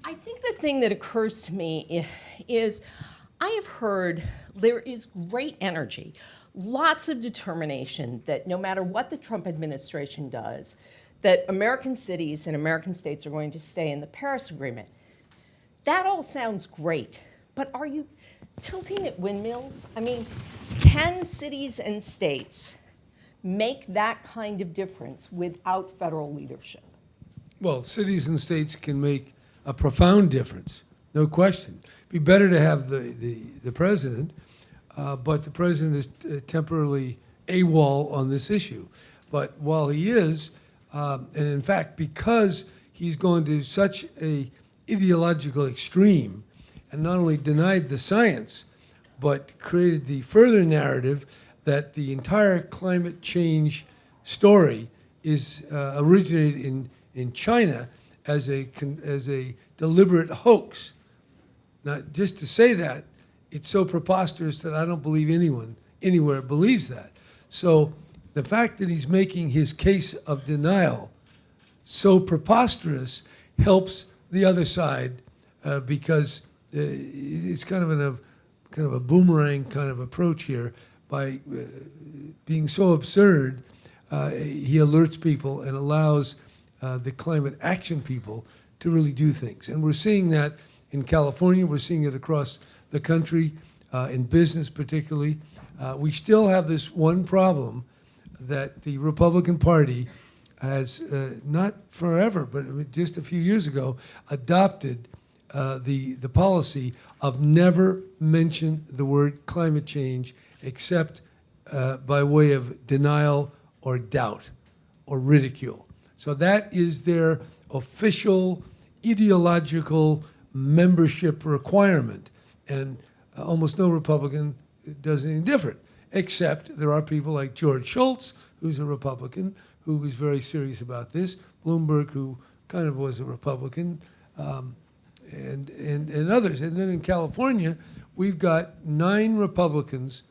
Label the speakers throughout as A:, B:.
A: I think the thing that occurs to me is I have heard there is great energy, lots of determination that no matter what the Trump administration does, that American cities and American states are going to stay in the Paris Agreement. That all sounds great, but are you tilting at windmills? I mean, can cities and states make that kind of difference without federal leadership?
B: Well, cities and states can make a profound difference, no question. It'd be better to have the president, but the president is temporarily AWOL on this issue. But while he is, and in fact, because he's gone to such a ideological extreme and not only denied the science, but created the further narrative that the entire climate change story is originated in China as a deliberate hoax. Now, just to say that, it's so preposterous that I don't believe anyone anywhere believes that. So the fact that he's making his case of denial so preposterous helps the other side because it's kind of a boomerang kind of approach here. By being so absurd, he alerts people and allows the climate action people to really do things. And we're seeing that in California. We're seeing it across the country, in business particularly. We still have this one problem that the Republican Party has, not forever, but just a few years ago, adopted the policy of never mention the word climate change except by way of denial or doubt or ridicule. So that is their official ideological membership requirement. And almost no Republican does anything different, except there are people like George Shultz, who's a Republican, who was very serious about this, Bloomberg, who kind of was a Republican, and others. And then in California, we've got 9 Republicans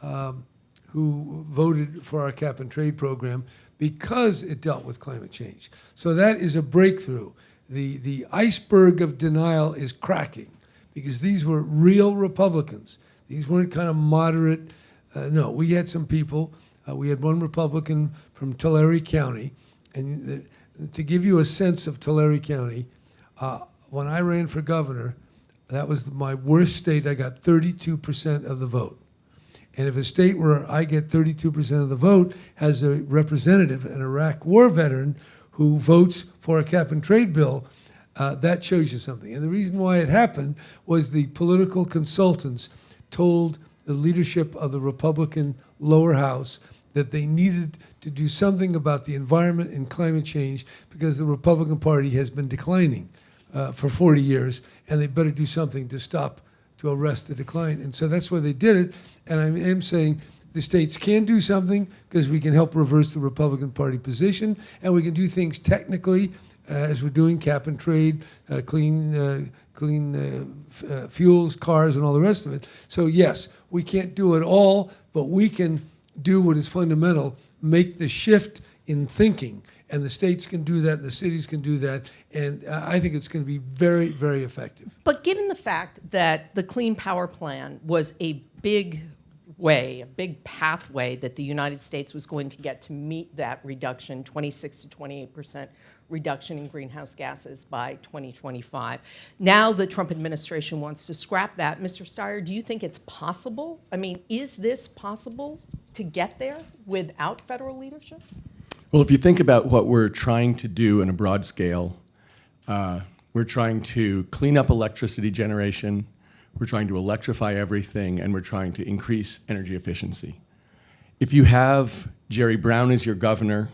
B: who voted for our cap and trade program because it dealt with climate change. So that is a breakthrough. The iceberg of denial is cracking because these were real Republicans. These weren't kind of moderate. No, we had some people. We had one Republican from Tulare County. And to give you a sense of Tulare County, when I ran for governor, that was my worst state. I got 32% of the vote. And if a state where I get 32% of the vote has a representative, an Iraq war veteran, who votes for a cap and trade bill, that shows you something. And the reason why it happened was the political consultants told the leadership of the Republican lower house that they needed to do something about the environment and climate change because the Republican Party has been declining for 40 years, and they better do something to arrest the decline. And so that's why they did it. And I am saying the states can do something because we can help reverse the Republican Party position, and we can do things technically as we're doing cap and trade, clean fuels, cars, and all the rest of it. So yes, we can't do it all, but we can do what is fundamental, make the shift in thinking. And the states can do that, the cities can do that, and I think it's going to be very, very effective.
A: But given the fact that the Clean Power Plan was a big way, a big pathway that the United States was going to get to meet that reduction, 26 to 28% reduction in greenhouse gases by 2025. Now the Trump administration wants to scrap that. Mr. Steyer, do you think it's possible? I mean, is this possible to get there without federal leadership?
C: Well, if you think about what we're trying to do in a broad scale, we're trying to clean up electricity generation, we're trying to electrify everything, and we're trying to increase energy efficiency. If you have Jerry Brown as your governor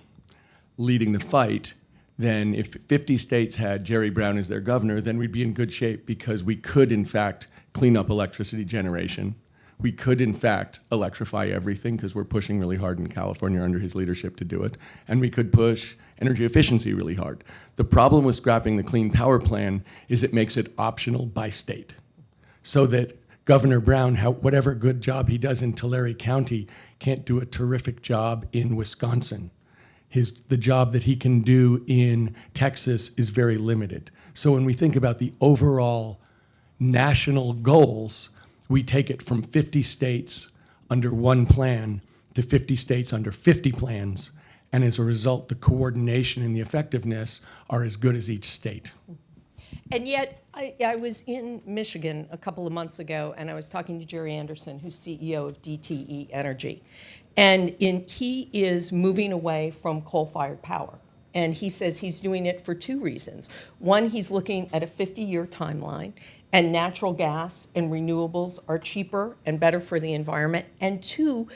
C: leading the fight, then if 50 states had Jerry Brown as their governor, then we'd be in good shape because we could, in fact, clean up electricity generation. We could, in fact, electrify everything because we're pushing really hard in California under his leadership to do it. And we could push energy efficiency really hard. The problem with scrapping the Clean Power Plan is it makes it optional by state. So that Governor Brown, whatever good job he does in Tulare County, can't do a terrific job in Wisconsin. The job that he can do in Texas is very limited. So when we think about the overall national goals, we take it from 50 states under one plan to 50 states under 50 plans. And as a result, the coordination and the effectiveness are as good as each state.
A: And yet, I was in Michigan a couple of months ago, and I was talking to Jerry Anderson, who's CEO of DTE Energy. And he is moving away from coal-fired power. And he says he's doing it for two reasons. One, he's looking at a 50-year timeline, and natural gas and renewables are cheaper and better for the environment. And two,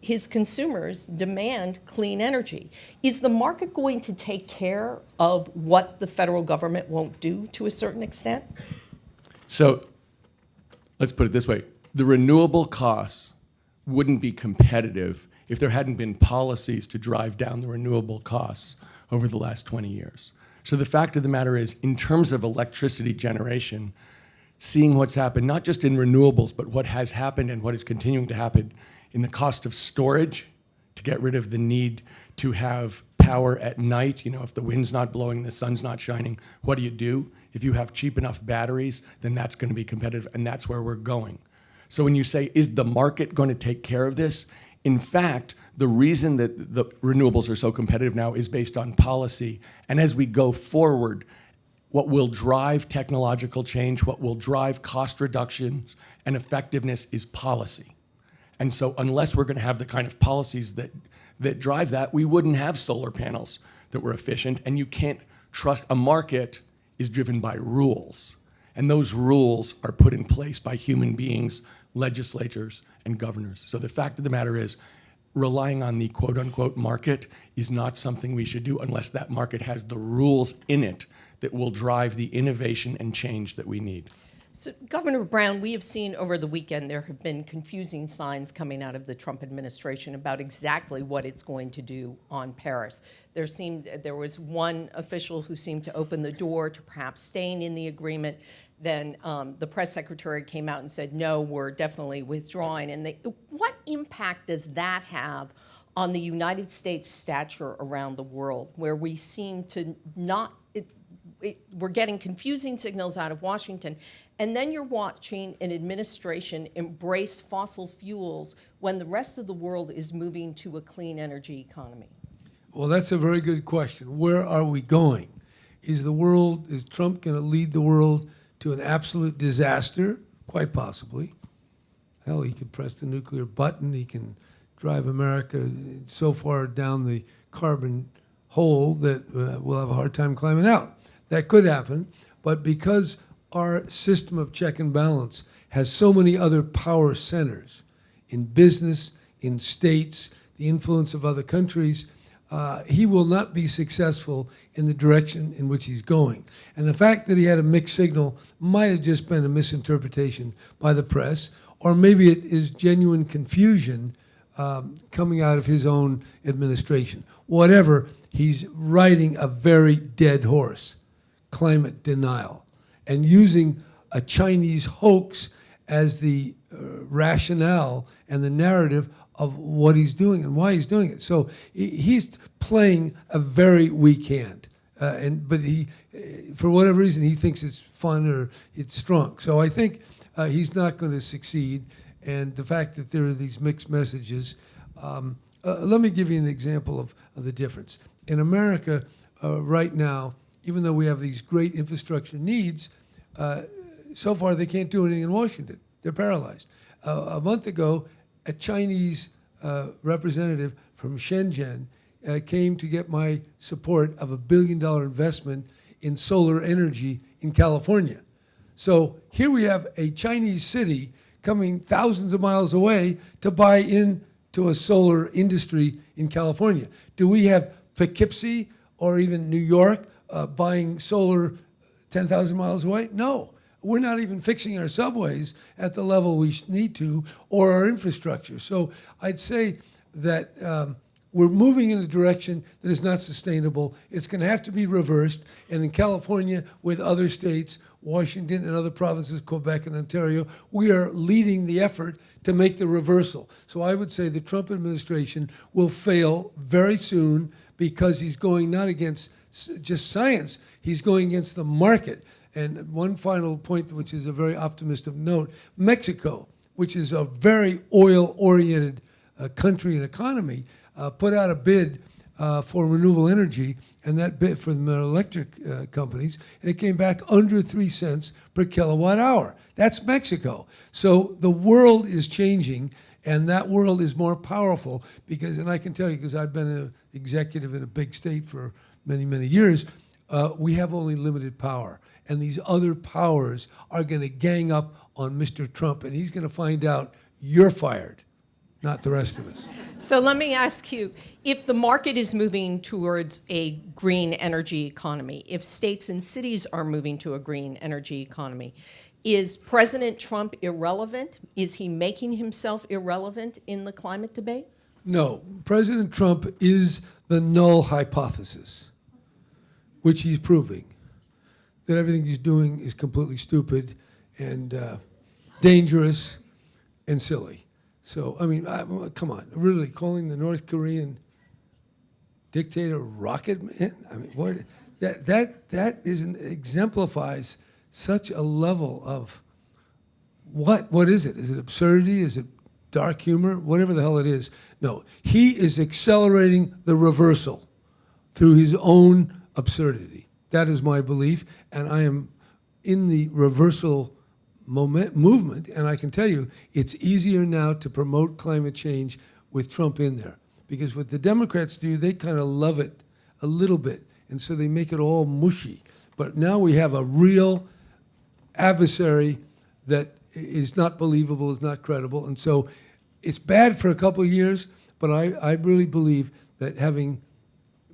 A: his consumers demand clean energy. Is the market going to take care of what the federal government won't do to a certain extent?
C: So let's put it this way. The renewable costs wouldn't be competitive if there hadn't been policies to drive down the renewable costs over the last 20 years. So the fact of the matter is, in terms of electricity generation, seeing what's happened, not just in renewables, but what has happened and what is continuing to happen in the cost of storage to get rid of the need to have power at night. You know, if the wind's not blowing, the sun's not shining, what do you do? If you have cheap enough batteries, then that's going to be competitive, and that's where we're going. So when you say, is the market going to take care of this? In fact, the reason that the renewables are so competitive now is based on policy. And as we go forward, what will drive technological change, what will drive cost reductions and effectiveness is policy. And so unless we're going to have the kind of policies that drive that, we wouldn't have solar panels that were efficient. And you can't trust, a market is driven by rules. And those rules are put in place by human beings, legislatures, and governors. So the fact of the matter is, relying on the quote-unquote market is not something we should do unless that market has the rules in it that will drive the innovation and change that we need.
A: So, Governor Brown, we have seen over the weekend there have been confusing signs coming out of the Trump administration about exactly what it's going to do on Paris. There was one official who seemed to open the door to perhaps staying in the agreement. Then the press secretary came out and said, no, we're definitely withdrawing. And what impact does that have on the United States stature around the world, where we seem to not, we're getting confusing signals out of Washington, and then you're watching an administration embrace fossil fuels when the rest of the world is moving to a clean energy economy?
B: Well, that's a very good question. Where are we going? Is Trump going to lead the world to an absolute disaster? Quite possibly. Hell, he could press the nuclear button. He can drive America so far down the carbon hole that we'll have a hard time climbing out. That could happen, but because our system of check and balance has so many other power centers in business, in states, the influence of other countries, he will not be successful in the direction in which he's going. And the fact that he had a mixed signal might have just been a misinterpretation by the press, or maybe it is genuine confusion coming out of his own administration. Whatever, he's riding a very dead horse, climate denial, and using a Chinese hoax as the rationale and the narrative of what he's doing and why he's doing it. So he's playing a very weak hand, but he, for whatever reason, he thinks it's fun or it's strong. So I think he's not going to succeed, and the fact that there are these mixed messages. Let me give you an example of the difference. In America, right now, even though we have these great infrastructure needs, so far they can't do anything in Washington. They're paralyzed. A month ago, a Chinese representative from Shenzhen came to get my support of $1 billion investment in solar energy in California. So here we have a Chinese city coming thousands of miles away to buy into a solar industry in California. Do we have Poughkeepsie or even New York buying solar 10,000 miles away? No. We're not even fixing our subways at the level we need to, or our infrastructure. So I'd say that we're moving in a direction that is not sustainable. It's going to have to be reversed. And in California, with other states, Washington and other provinces, Quebec and Ontario, we are leading the effort to make the reversal. So I would say the Trump administration will fail very soon because he's going not against just science, he's going against the market. And one final point, which is a very optimistic note, Mexico, which is a very oil-oriented country and economy, put out a bid for renewable energy, and that bid for the electric companies, and it came back under 3 cents per kilowatt hour. That's Mexico. So the world is changing, and that world is more powerful because, and I can tell you, because I've been an executive in a big state for many, many years, we have only limited power. And these other powers are going to gang up on Mr. Trump, and he's going to find out you're fired, not the rest of us.
A: So let me ask you, if the market is moving towards a green energy economy, if states and cities are moving to a green energy economy, is President Trump irrelevant? Is he making himself irrelevant in the climate debate?
B: No, President Trump is the null hypothesis, which he's proving. That everything he's doing is completely stupid and dangerous and silly. So, I mean, come on, really, calling the North Korean dictator Rocket Man? I mean, what? That exemplifies such a level of what is it? Is it absurdity? Is it dark humor? Whatever the hell it is. No, he is accelerating the reversal through his own absurdity. That is my belief, and I am in the reversal movement, and I can tell you it's easier now to promote climate change with Trump in there. Because what the Democrats do, they kind of love it a little bit, and so they make it all mushy. But now we have a real adversary that is not believable, is not credible, and so it's bad for a couple of years, but I really believe that having,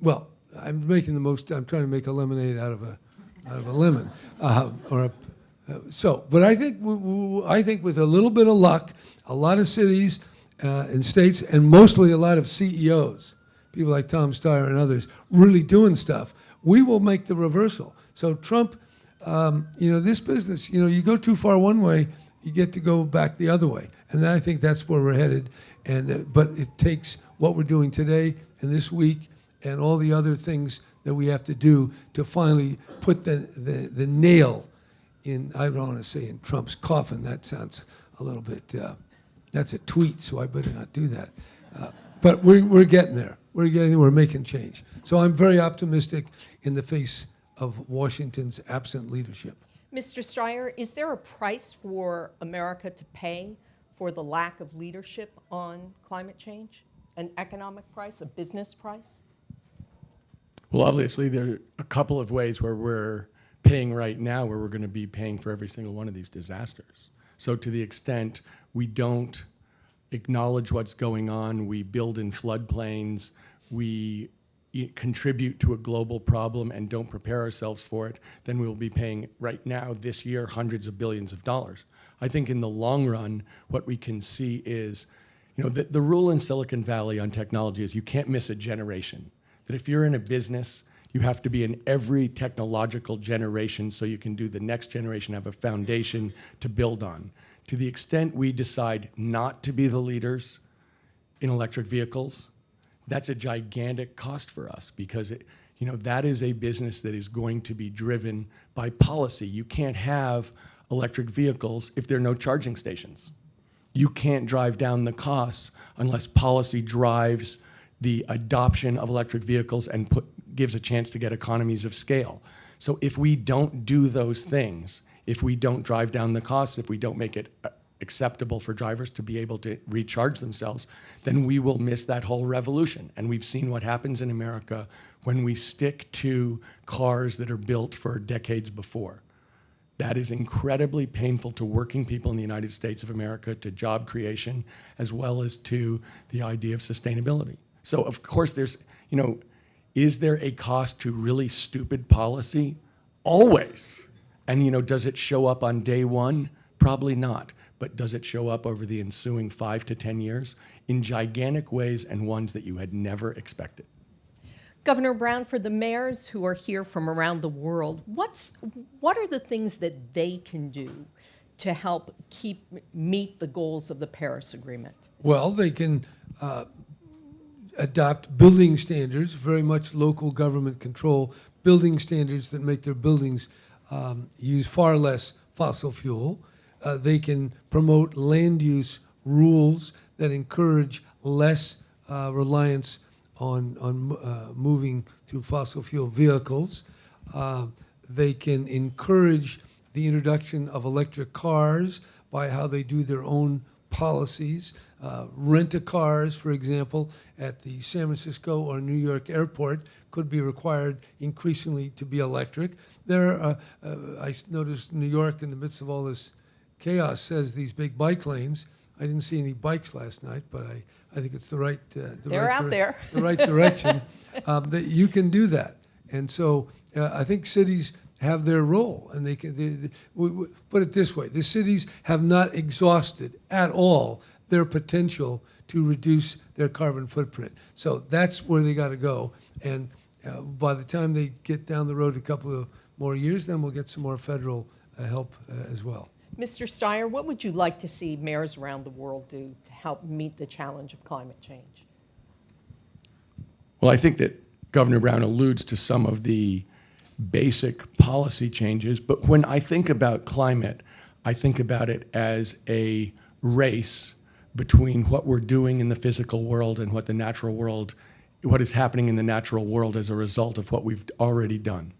B: well, I'm trying to make a lemonade out of a lemon, but I think with a little bit of luck, a lot of cities and states, and mostly a lot of CEOs, people like Tom Steyer and others, really doing stuff, we will make the reversal. So Trump, this business, you go too far one way, you get to go back the other way, and I think that's where we're headed. And but it takes what we're doing today and this week, and all the other things that we have to do to finally put the nail in, I don't want to say in Trump's coffin, that sounds a little bit, that's a tweet, so I better not do that. But we're getting there. We're making change. So I'm very optimistic in the face of Washington's absent leadership.
A: Mr. Steyer, is there a price for America to pay for the lack of leadership on climate change? An economic price, a business price?
C: Well, obviously, there are a couple of ways where we're paying right now, where we're going to be paying for every single one of these disasters. So to the extent we don't acknowledge what's going on, we build in floodplains, we contribute to a global problem and don't prepare ourselves for it, then we'll be paying right now, this year, hundreds of billions of dollars. I think in the long run, what we can see is, the rule in Silicon Valley on technology is you can't miss a generation. That if you're in a business, you have to be in every technological generation so you can do the next generation, have a foundation to build on. To the extent we decide not to be the leaders in electric vehicles, that's a gigantic cost for us because that is a business that is going to be driven by policy. You can't have electric vehicles if there are no charging stations. You can't drive down the costs unless policy drives the adoption of electric vehicles and gives a chance to get economies of scale. So if we don't do those things, if we don't drive down the costs, if we don't make it acceptable for drivers to be able to recharge themselves, then we will miss that whole revolution. And we've seen what happens in America when we stick to cars that are built for decades before. That is incredibly painful to working people in the United States of America, to job creation, as well as to the idea of sustainability. So of course there's, is there a cost to really stupid policy? Always. And does it show up on day one? Probably not. But does it show up over the ensuing 5 to 10 years in gigantic ways and ones that you had never expected?
A: Governor Brown, for the mayors who are here from around the world, what are the things that they can do to help meet the goals of the Paris Agreement?
B: Well, they can adopt building standards, very much local government control, building standards that make their buildings use far less fossil fuel. They can promote land use rules that encourage less reliance on moving through fossil fuel vehicles. They can encourage the introduction of electric cars by how they do their own policies. Rent-a-cars, for example, at the San Francisco or New York airport could be required increasingly to be electric. I noticed New York, in the midst of all this chaos, says these big bike lanes. I didn't see any bikes last night, but I think it's the right direction. That you can do that, and so I think cities have their role, and they can. We put it this way: the cities have not exhausted at all their potential to reduce their carbon footprint. So that's where they got to go. And by the time they get down the road a couple of more years, then we'll get some more federal help as well.
A: Mr. Steyer, what would you like to see mayors around the world do to help meet the challenge of climate change?
C: Well, I think that Governor Brown alludes to some of the basic policy changes, but when I think about climate, I think about it as a race between what we're doing in the physical world and what the natural world, what is happening in the natural world as a result of what we've already done.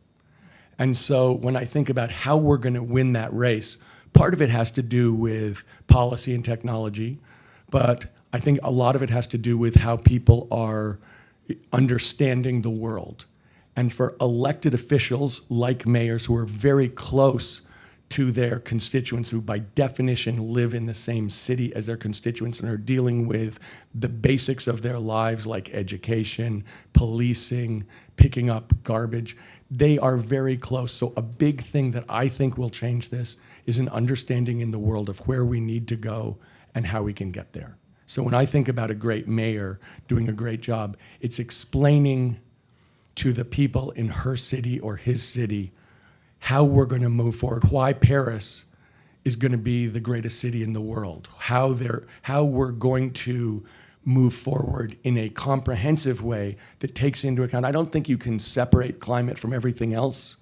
C: And so when I think about how we're going to win that race, part of it has to do with policy and technology, but I think a lot of it has to do with how people are understanding the world. And for elected officials like mayors who are very close to their constituents, who by definition live in the same city as their constituents and are dealing with the basics of their lives like education, policing, picking up garbage, they are very close. So a big thing that I think will change this is an understanding in the world of where we need to go and how we can get there. So when I think about a great mayor doing a great job, it's explaining to the people in her city or his city how we're going to move forward, why Paris is going to be the greatest city in the world, how we're going to move forward in a comprehensive way that takes into account. I don't think you can separate climate from everything else,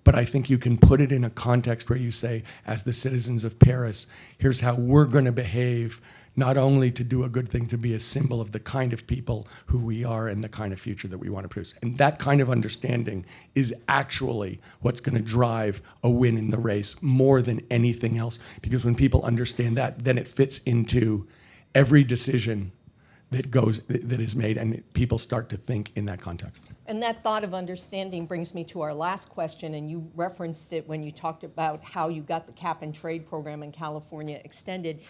C: but I think you can put it in a context where you say, as the citizens of Paris, here's how we're going to behave, not only to do a good thing, to be a symbol of the kind of people who we are and the kind of future that we want to produce. And that kind of understanding is actually what's going to drive a win in the race more than anything else. Because when people understand that, then it fits into every decision that is made, and people start to think in that context.
A: And that thought of understanding brings me to our last question, and you referenced it when you talked about how you got the cap and trade program in California extended.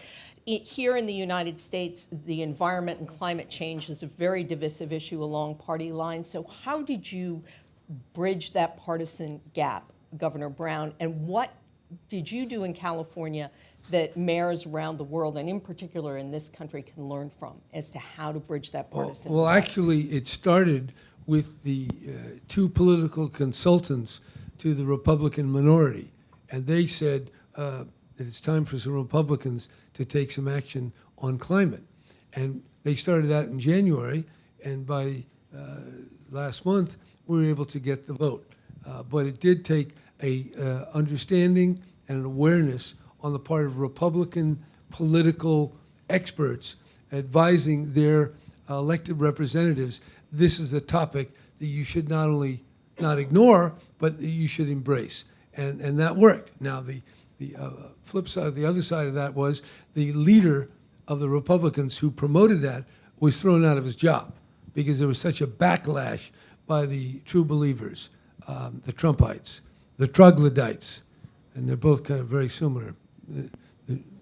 A: Here in the United States, the environment and climate change is a very divisive issue along party lines. So how did you bridge that partisan gap, Governor Brown, and what did you do in California that mayors around the world, and in particular in this country, can learn from as to how to bridge that partisan
B: Well,
A: gap?
B: actually, it started with the two political consultants to the Republican minority, and they said that it's time for some Republicans to take some action on climate. And they started that in January, and by last month, we were able to get the vote. But it did take a understanding and an awareness on the part of Republican political experts advising their elected representatives, this is a topic that you should not only not ignore, but that you should embrace. And that worked. Now, the flip side, the other side of that was the leader of the Republicans who promoted that was thrown out of his job because there was such a backlash by the true believers, the Trumpites, the troglodytes, and they're both kind of very similar.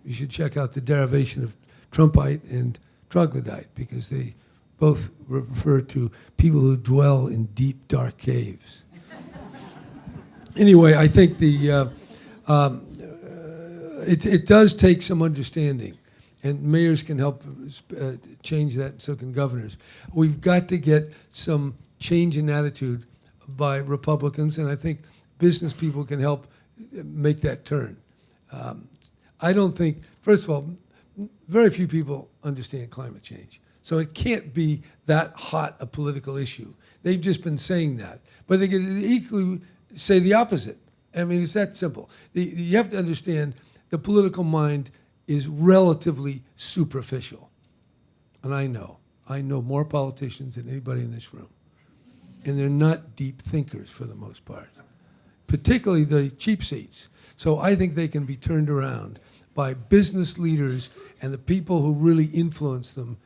B: You should check out the derivation of Trumpite and troglodyte because they both refer to people who dwell in deep, dark caves. Anyway, I think it does take some understanding, and mayors can help change that, so can governors. We've got to get some change in attitude by Republicans, and I think business people can help make that turn. I don't think, first of all, very few people understand climate change. So it can't be that hot a political issue. They've just been saying that. But they could equally say the opposite. I mean, it's that simple. You have to understand the political mind is relatively superficial. And I know more politicians than anybody in this room. And they're not deep thinkers for the most part, particularly the cheap seats. So I think they can be turned around by business leaders and the people who really influence them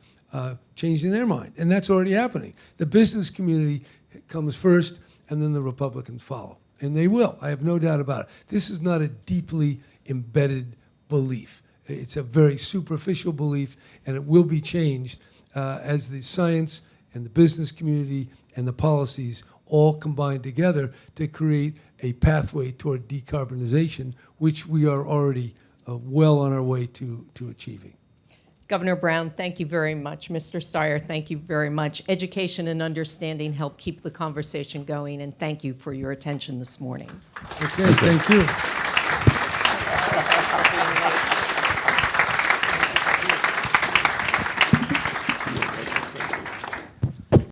B: changing their mind. And that's already happening. The business community comes first, and then the Republicans follow. And they will. I have no doubt about it. This is not a deeply embedded belief. It's a very superficial belief, and it will be changed as the science and the business community and the policies all combine together to create a pathway toward decarbonization, which we are already well on our way to achieving.
A: Governor Brown, thank you very much. Mr. Steyer, thank you very much. Education and understanding help keep the conversation going, and thank you for your attention this morning.
B: Okay, thank you.